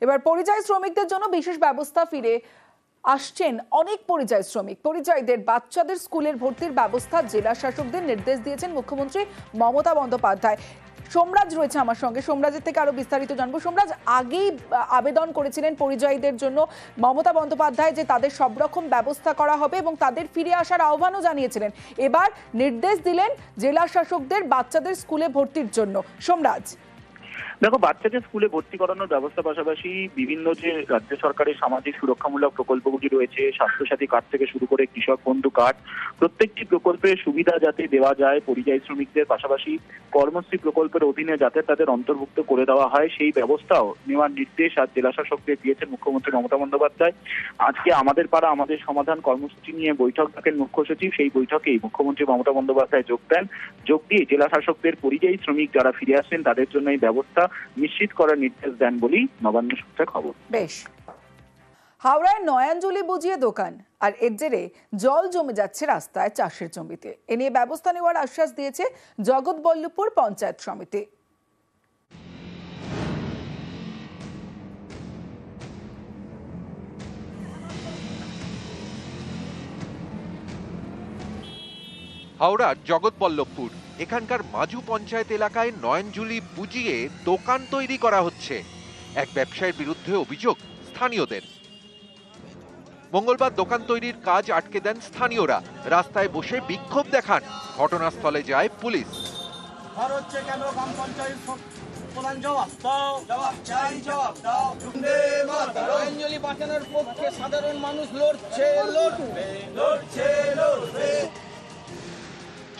এবার পরিযায়ী শ্রমিকদের জন্য বিশেষ ব্যবস্থা ফিরে আসছেন অনেক পরিযায়ী শ্রমিক। পরিযায়ীদের বাচ্চাদের স্কুলের ভর্তির ব্যবস্থা জেলা শাসকদের নির্দেশ দিয়েছেন মুখ্যমন্ত্রী মমতা বন্দ্যোপাধ্যায়। সোমরাজ রয়েছে আমার সঙ্গে, সোমরাজের থেকে আরো বিস্তারিত জানবো। সোমরাজ, আগেই আবেদন করেছিলেন পরিযায়ীদের জন্য মমতা বন্দ্যোপাধ্যায় যে তাদের সব রকম ব্যবস্থা করা হবে এবং তাদের ফিরে আসার আহ্বানও জানিয়েছিলেন। এবার নির্দেশ দিলেন জেলা শাসকদের বাচ্চাদের স্কুলে ভর্তির জন্য। সোমরাজ, দেখো, বাচ্চাদের স্কুলে ভর্তি করানোর ব্যবস্থা পাশাপাশি বিভিন্ন যে রাজ্য সরকারের সামাজিক সুরক্ষামূলক প্রকল্পগুলি রয়েছে, স্বাস্থ্যসাথী কার্ড থেকে শুরু করে কৃষক বন্ধু কার্ড, প্রত্যেকটি প্রকল্পের সুবিধা যাতে দেওয়া যায় পরিযায়ী শ্রমিকদের, পাশাপাশি কর্মশ্রী প্রকল্পের অধীনে যাতে তাদের অন্তর্ভুক্ত করে দেওয়া হয় সেই ব্যবস্থাও নেওয়ার নির্দেশ আজ জেলা শাসকদের দিয়েছেন মুখ্যমন্ত্রী মমতা বন্দ্যোপাধ্যায়। আজকে আমাদের পাড়া আমাদের সমাধান কর্মসূচি নিয়ে বৈঠক ডাকেন মুখ্য সচিব। সেই বৈঠকেই মুখ্যমন্ত্রী মমতা বন্দ্যোপাধ্যায় যোগ দিয়ে জেলা শাসকদের পরিযায়ী শ্রমিক যারা ফিরে আসছেন তাদের জন্য এই ব্যবস্থা নিশ্চিত করার নির্দেশ দেন বলেই নবান্ন সূত্রে খবর। বেশ, হাওড়ায় নয়াঞ্জলি বুঝিয়ে দোকান আর এর জেরে জল জমে যাচ্ছে রাস্তায় চাষের জমিতে। এ নিয়ে ব্যবস্থা নেওয়ার আশ্বাস দিয়েছে জগৎবল্লভপুর পঞ্চায়েত সমিতি। হাওড়ার জগৎবল্লভপুর এখানকার মাজু পঞ্চায়েত এলাকায় নয়নজুলি বুঝিয়ে দোকান তৈরি করা হচ্ছে। এক ব্যবসায়ীর বিরুদ্ধে অভিযোগ স্থানীয়দের। মঙ্গলবার দোকান তৈরির কাজ আটকে দেন স্থানীয়রা, রাস্তায় বসে বিক্ষোভ দেখান। ঘটনাস্থলে যায় পুলিশ। সাধারণ মানুষ লড়ছে,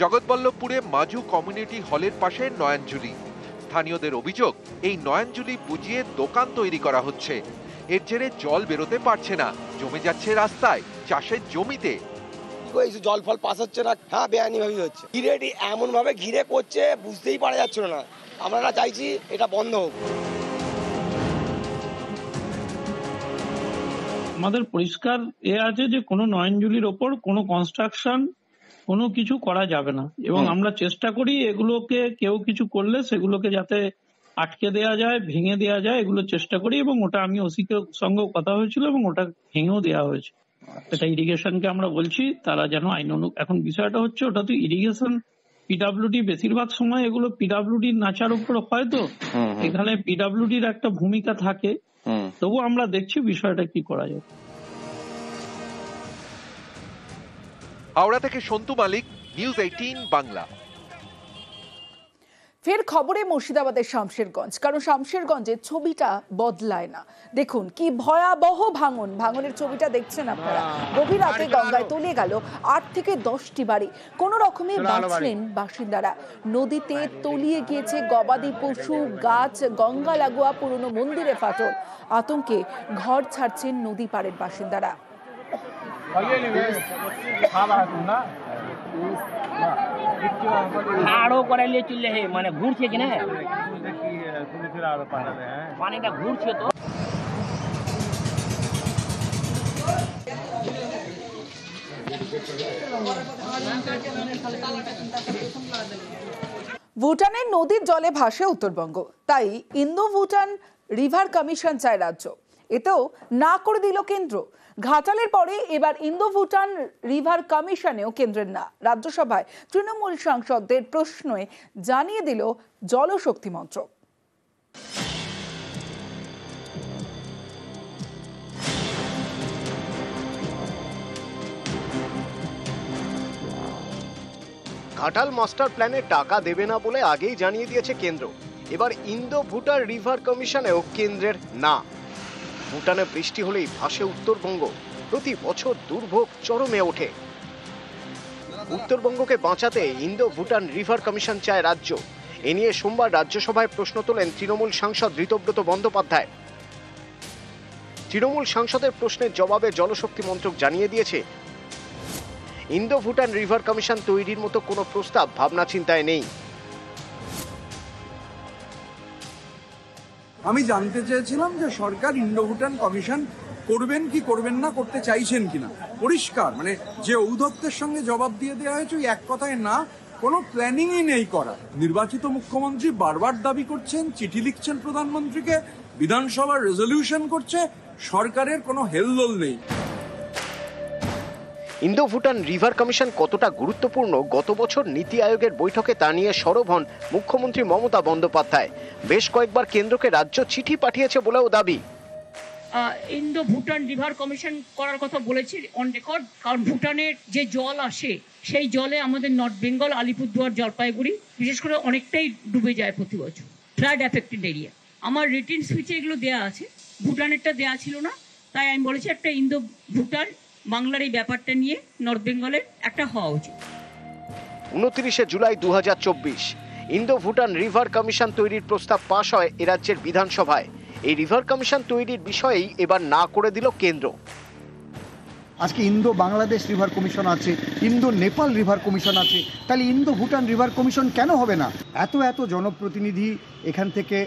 জগৎবল্লভপুরে মাজু কমিউনিটি হলের পাশে নয়নজুলি। স্থানীয়দের অভিযোগ, এই নয়নজুলি বুঝিয়ে দোকান তৈরি করা হচ্ছে। এর জেরে জল বেরোতে পারছে না, জমে যাচ্ছে রাস্তায়, চাষের জমিতে। জল ফল পাস হচ্ছে না, হ্যাঁ বেআইনি ভাবে হচ্ছে। ঘিরেটি এমন ভাবে ঘিরে করছে বুঝতেই পারা যাচ্ছিল না। আমরা চাইছি এটা বন্ধ হোক। আমাদের পরিষ্কার আছে যে কোনো নয়নজুলির ওপর কোনো কনস্ট্রাকশন কোনো কিছু করা যাবে না, এবং আমরা চেষ্টা করি এগুলোকে কেউ কিছু করলে সেগুলোকে যাতে আটকে দেওয়া যায়, ভেঙে দেওয়া যায়, এগুলো চেষ্টা করি। এবং ওটা আমি ওসিকে সঙ্গে কথা হয়েছিল এবং ওটা ভেঙেও দেওয়া হয়েছে। এটা ইরিগেশনকে আমরা বলছি তারা যেন আইন এখন বিষয়টা হচ্ছে ওটা তো ইরিগেশন পিডাব্লিউডি, বেশিরভাগ সময় এগুলো পিডাব্লিউডি নাচার উপর হয়, তো এখানে পিডাব্লিউডির একটা ভূমিকা থাকে। তবু আমরা দেখছি বিষয়টা কি করা যায়। হাওড়া থেকে সন্তু মালিক, নিউজ 18 বাংলা। ফের খবরে মুর্শিদাবাদের শামশেরগঞ্জ, কারণ শামশেরগঞ্জের ছবিটা বদলায় না। দেখুন কি ভয়াবহ ভাঙনের ছবিটা দেখছেন আপনারা। গভীর রাতে গঙ্গায় তলিয়ে গেল 8 থেকে 10টি বাড়ি। কোন রকমে বাঁচলেন বাসিন্দারা। নদীতে তলিয়ে গিয়েছে গবাদি পশু, গাছ, গঙ্গা লাগোয়া পুরনো মন্দিরে ফাটল। আতঙ্কে ঘর ছাড়ছেন নদী পাড়ের বাসিন্দারা। আরো করাইলে চললে হে, মানে ঘুরছে কিনা পানিটা ঘুরছে তো। ভুটানের নদীর জলে ভাসে উত্তরবঙ্গ, তাই ইন্দো ভুটান রিভার কমিশন চায় রাজ্য। এতেও না করে দিল কেন্দ্র। ঘাটালের পরে এবার ইন্দো ভুটান রিভার কমিশনেও কেন্দ্রের না। রাজ্যসভায় তৃণমূল সাংসদদের প্রশ্নে জানিয়ে দিল জলশক্তি মন্ত্রক। ঘাটাল মাস্টার প্ল্যানে টাকা দেবে না বলে আগেই জানিয়ে দিয়েছে কেন্দ্র। এবার ইন্দো ভুটান রিভার কমিশনেও কেন্দ্রের না। ভুটানে বৃষ্টি হলেই ভাসে উত্তরবঙ্গ, প্রতি বছর দুর্ভোগ চরমে ওঠে। উত্তরবঙ্গকে বাঁচাতে ইন্দো ভুটান রিভার কমিশন চায় রাজ্য। এ নিয়ে সোমবার রাজ্যসভায় প্রশ্ন তোলেন তৃণমূল সাংসদ ঋতব্রত বন্দ্যোপাধ্যায়। তৃণমূল সাংসদের প্রশ্নের জবাবে জলশক্তি মন্ত্রক জানিয়ে দিয়েছে, ইন্দো ভুটান রিভার কমিশন তৈরির মতো কোনো প্রস্তাব ভাবনা চিন্তায় নেই। আমি জানতে চেয়েছিলাম যে সরকার ইন্দো ভুটান কমিশন করবেন কি করবেন না, করতে চাইছেন কিনা। পরিষ্কার, মানে যে ঔদ্ধত্যের সঙ্গে জবাব দিয়ে দেওয়া হয়েছে এক কথায় না, কোনো প্ল্যানিংই নেই করা। নির্বাচিত মুখ্যমন্ত্রী বারবার দাবি করছেন, চিঠি লিখছেন প্রধানমন্ত্রীকে, বিধানসভার রেজলিউশন করছে, সরকারের কোনো হেলদোল নেই। ইন্দো ভুটান রিভার কমিশন কতটা গুরুত্বপূর্ণ গত বছর নীতি আয়োগের বৈঠকে তা নিয়ে সরব হন মুখ্যমন্ত্রী মমতা বন্দ্যোপাধ্যায়। বেশ কয়েকবার কেন্দ্রকে রাজ্য চিঠি পাঠিয়েছে বলেও দাবি। ইন্দো ভুটান রিভার কমিশন করার কথা বলেছি অন রেকর্ড, কারণ ভুটানের যে জল আসে সেই জলে আমাদের নর্থ বেঙ্গল, আলিপুরদুয়ার, জলপাইগুড়ি বিশেষ করে অনেকটাই ডুবে যায় প্রতি বছর, ফ্লাড অ্যাফেক্টেড এরিয়া। আমার রিটেন স্পিচে এগুলো দেওয়া আছে, ভুটানেরটা দেওয়া ছিল না, তাই আমি বলেছি একটা ইন্দো ভুটান বাংলার এই ব্যাপারটা নিয়ে নর্থ বেঙ্গলের একটা হওয়া উচিত। 29 July 2024 Indo Bhutan river commission তৈরির প্রস্তাব পাশ হয় এ রাজ্যের বিধানসভায়। এই রিভার কমিশন তৈরির বিষয়েই এবার না করে দিল কেন্দ্র। আজকে ইন্দো বাংলাদেশ রিভার কমিশন আছে, ইন্দো নেপাল রিভার কমিশন আছে, তাহলে ইন্দো ভুটান রিভার কমিশন কেন হবে না? এত জনপ্রতিনিধি এখান থেকে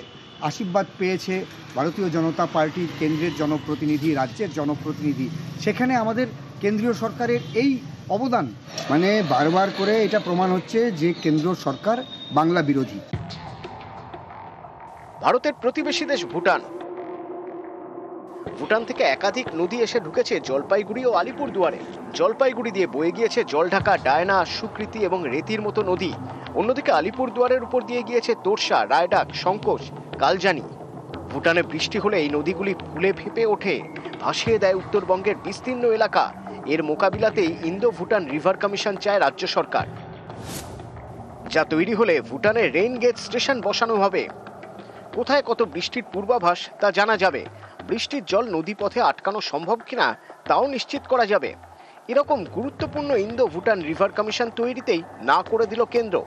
আশীর্বাদ পেয়েছে, ভারতীয় জনতা পার্টির কেন্দ্রের জনপ্রতিনিধি, রাজ্যের জনপ্রতিনিধি, সেখানে আমাদের কেন্দ্রীয় সরকারের এই অবদান, মানে বারবার করে এটা প্রমাণ হচ্ছে যে কেন্দ্র সরকার বাংলা বিরোধী। ভারতের প্রতিবেশী দেশ ভুটান। ভুটান থেকে একাধিক নদী এসে ঢুকেছে জলপাইগুড়ি ও আলিপুরদুয়ারে। জলপাইগুড়ি দিয়ে বয়ে গিয়েছে জলঢাকা, ডায়না, সুকৃতি এবং রেতির মতো নদী। অন্যদিকে আলিপুরদুয়ারের উপর দিয়ে গিয়েছে তোরসা, রায়ডাক, সংকোচ, কালজানি। ভুটানে বৃষ্টি হলে এই নদীগুলি ফুলে ফেঁপে ওঠে, ভাসিয়ে দেয় উত্তরবঙ্গের বিস্তীর্ণ এলাকা। এর মোকাবিলাতেই ইন্দো ভুটান রিভার কমিশন চায় রাজ্য সরকার, যা তৈরি হলে ভুটানে রেইন গেজ স্টেশন বসানো হবে। কোথায় কত বৃষ্টির পূর্বাভাস তা জানা যাবে। বৃষ্টির জল নদীপথে আটকানো সম্ভব কিনা তাও নিশ্চিত করা যাবে। এরকম গুরুত্বপূর্ণ ইন্দো ভুটান রিভার কমিশন তৈরিতেই না করে দিল কেন্দ্র।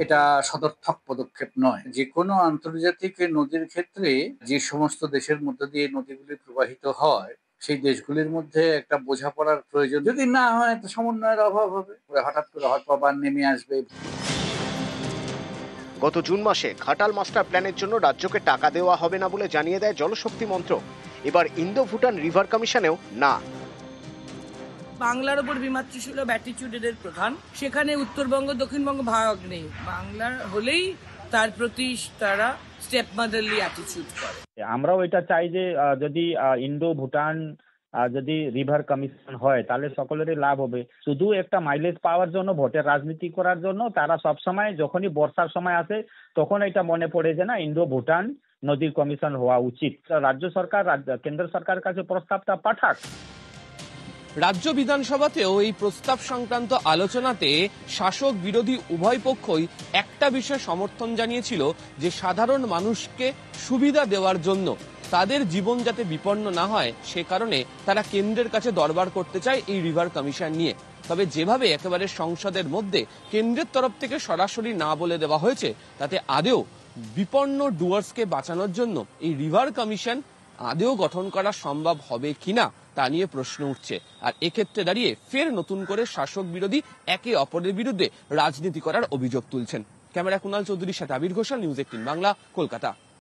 এটা সদর্থক পদক্ষেপ নয়। যে কোনো আন্তর্জাতিক নদীর ক্ষেত্রে যে সমস্ত দেশের মধ্যে দিয়ে নদীগুলি প্রবাহিত হয়, সেই দেশগুলির মধ্যে একটা বোঝাপড়ার প্রয়োজন। যদি না হয় তো সমন্বয়ের অভাব হবে, হঠাৎ করে হটপাবার নেমে আসবে। গত জুন মাসে ঘাটাল মাস্টার প্ল্যানের জন্য রাজ্যকে টাকা দেওয়া হবে না বলে জানিয়ে দেয় জলশক্তি মন্ত্রক। এবার ইন্দো ভুটান রিভার কমিশনেও না। বাংলার ওপর বিমাতৃসুলভ অ্যাটিটিউডের প্রধান, সেখানে উত্তরবঙ্গ দক্ষিণবঙ্গ ভাগ নেই। বাংলার হলেই তার প্রতি তারা স্টেপ মাদারলি অ্যাটিটিউড করে। আমরাও এটা চাই যে যদি ইন্দো ভুটান যদি রিভার কমিশন হয় তাহলে সকলেরই লাভ হবে। শুধু একটা মাইলেজ পাওয়ার জন্য, ভোটের রাজনীতি করার জন্য তারা সবসময় যখনই বর্ষার সময় আসে তখন এটা মনে পড়ে যে না ইন্দো ভুটান নদীর কমিশন হওয়া উচিত। রাজ্য সরকার কেন্দ্র সরকারের কাছে প্রস্তাবটা পাঠাক। রাজ্য বিধানসভাতেও এই প্রস্তাব সংক্রান্ত আলোচনাতে শাসক বিরোধী উভয় পক্ষই একটা বিষয় সমর্থন জানিয়েছিল যে সাধারণ মানুষকে সুবিধা দেওয়ার জন্য, তাদের জীবন যাতে বিপন্ন না হয় সে কারণে তারা কেন্দ্রের কাছে দরবার করতে চায় এই রিভার কমিশন নিয়ে। তবে যেভাবে একেবারে সংসদের মধ্যে কেন্দ্রের তরফ থেকে সরাসরি না বলে দেওয়া হয়েছে তাতে আদেও বিপন্ন ডুয়ার্সকে বাঁচানোর জন্য এই রিভার কমিশন আদেও গঠন করা সম্ভব হবে কিনা তা নিয়ে প্রশ্ন উঠছে। আর এক্ষেত্রে দাঁড়িয়ে ফের নতুন করে শাসক বিরোধী একে অপরের বিরুদ্ধে রাজনীতি করার অভিযোগ তুলছেন। ক্যামেরা কুনাল চৌধুরীর সাথে আবির ঘোষাল, নিউজ 18 বাংলা, কলকাতা।